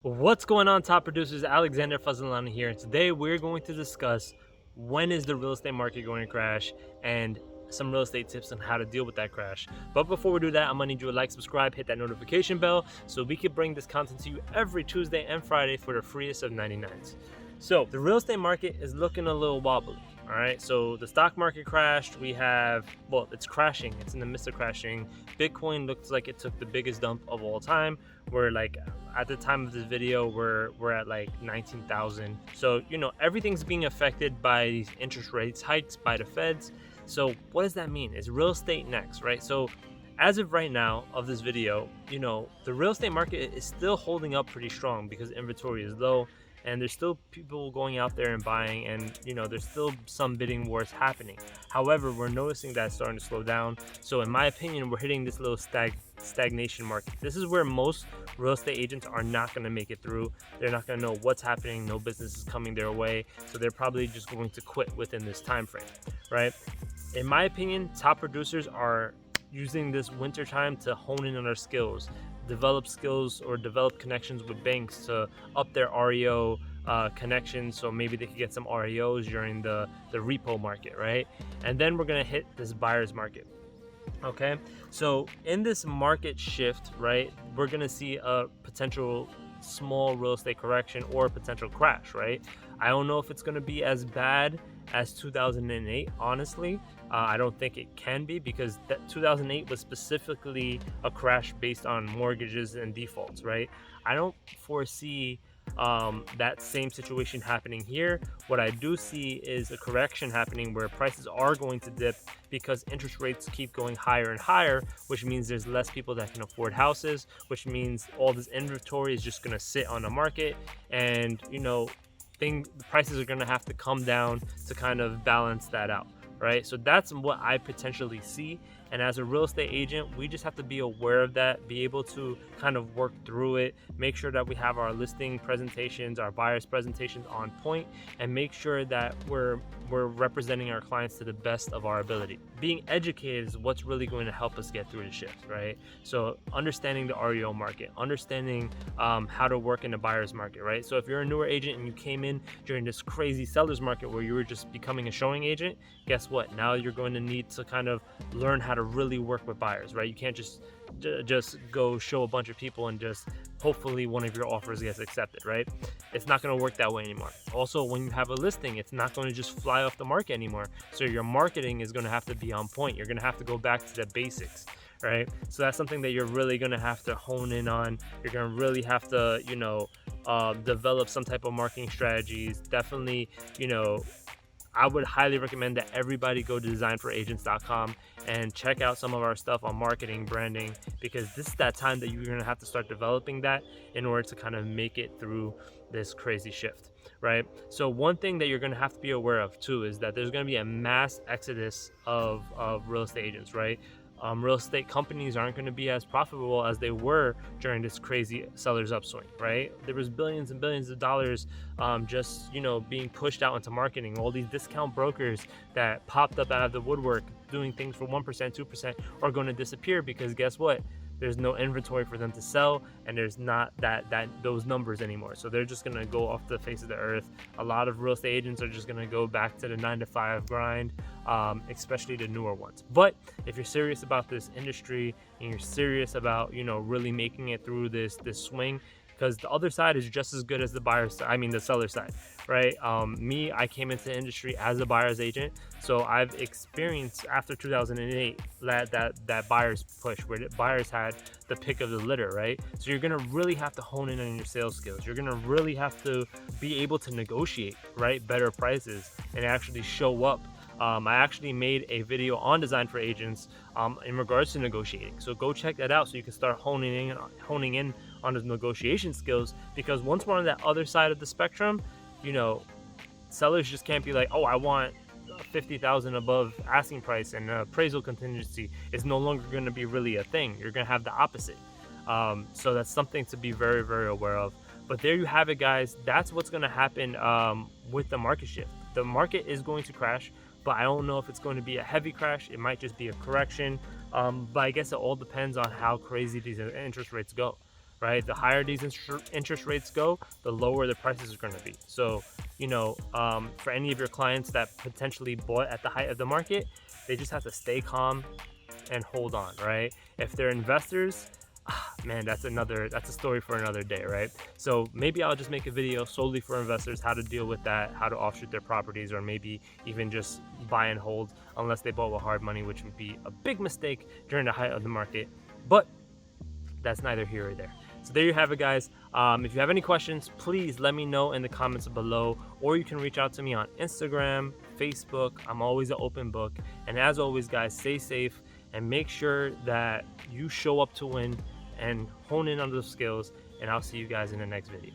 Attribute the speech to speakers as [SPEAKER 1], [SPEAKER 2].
[SPEAKER 1] What's going on, top producers? Alexander Fazelani here, and today we're going to discuss when is the real estate market going to crash and some real estate tips on how to deal with that crash. But before we do that, I'm gonna need you to like, subscribe, hit that notification bell so we can bring this content to you every Tuesday and Friday for the freest of 99s. So the real estate market is looking a little wobbly. All right, so the stock market crashed. It's crashing. It's in the midst of crashing. Bitcoin looks like it took the biggest dump of all time. We're like, at the time of this video, we're at like 19,000. So, everything's being affected by these interest rates hikes by the feds. So what does that mean? Is real estate next, right? So as of right now of this video, the real estate market is still holding up pretty strong because inventory is low and there's still people going out there and buying, and there's still some bidding wars happening. However, we're noticing that it's starting to slow down. So in my opinion, we're hitting this little stagnation market. This is where most real estate agents are not going to make it through. They're not going to know what's happening. No business is coming their way, so they're probably just going to quit within this time frame, right? In my opinion, top producers are using this winter time to hone in on their skills, develop skills or develop connections with banks to up their REO connections, so maybe they could get some REOs during the repo market, right? And then we're gonna hit this buyer's market. Okay, so in this market shift, right, we're gonna see a potential small real estate correction or a potential crash, right? I don't know if it's gonna be as bad as 2008, honestly. I don't think it can be, because that 2008 was specifically a crash based on mortgages and defaults, right? I don't foresee that same situation happening here. What I do see is a correction happening where prices are going to dip because interest rates keep going higher and higher, which means there's less people that can afford houses, which means all this inventory is just going to sit on the market, and the prices are going to have to come down to kind of balance that out, right? So that's what I potentially see. And as a real estate agent, we just have to be aware of that, be able to kind of work through it, make sure that we have our listing presentations, our buyers presentations on point, and make sure that we're representing our clients to the best of our ability. Being educated is what's really going to help us get through the shift, right? So understanding the REO market, understanding how to work in the buyer's market, right? So if you're a newer agent and you came in during this crazy seller's market where you were just becoming a showing agent, guess what? Now you're going to need to kind of learn how to really work with buyers, right? You can't just go show a bunch of people and just hopefully one of your offers gets accepted, right? It's not going to work that way anymore. Also, when you have a listing, it's not going to just fly off the market anymore. So your marketing is going to have to be on point. You're going to have to go back to the basics, right? So that's something that you're really going to have to hone in on. You're going to really have to, develop some type of marketing strategies. Definitely, I would highly recommend that everybody go to designforagents.com and check out some of our stuff on marketing, branding, because this is that time that you're going to have to start developing that in order to kind of make it through this crazy shift, right? So one thing that you're going to have to be aware of too is that there's going to be a mass exodus of real estate agents, right? Real estate companies aren't going to be as profitable as they were during this crazy seller's upswing, right? There was billions and billions of dollars just being pushed out into marketing. All these discount brokers that popped up out of the woodwork doing things for 1%, 2% are going to disappear, because guess what? There's no inventory for them to sell, and there's not those numbers anymore. So they're just gonna go off the face of the earth. A lot of real estate agents are just gonna go back to the 9-to-5 grind, especially the newer ones. But if you're serious about this industry and you're serious about really making it through this swing, because the other side is just as good as the seller side, right? I came into the industry as a buyer's agent, so I've experienced after 2008 that buyer's push where the buyers had the pick of the litter, right? So you're gonna really have to hone in on your sales skills. You're gonna really have to be able to negotiate, right, better prices and actually show up. I actually made a video on Design for Agents in regards to negotiating. So go check that out so you can start honing in on the negotiation skills, because once we're on that other side of the spectrum, sellers just can't be like, oh, I want 50,000 above asking price, and appraisal contingency is no longer going to be really a thing. You're going to have the opposite. So that's something to be very, very aware of. But there you have it, guys. That's what's going to happen with the market shift. The market is going to crash, but I don't know if it's going to be a heavy crash. It might just be a correction. But I guess it all depends on how crazy these interest rates go. right? The higher these interest rates go, the lower the prices are going to be. So, for any of your clients that potentially bought at the height of the market, they just have to stay calm and hold on, right? If they're investors, man, that's a story for another day, right? So maybe I'll just make a video solely for investors, how to deal with that, how to offshoot their properties, or maybe even just buy and hold unless they bought with hard money, which would be a big mistake during the height of the market. But that's neither here or there. So there you have it, guys. If you have any questions, please let me know in the comments below, or you can reach out to me on Instagram, Facebook. I'm always an open book. And as always, guys, stay safe and make sure that you show up to win and hone in on those skills. And I'll see you guys in the next video.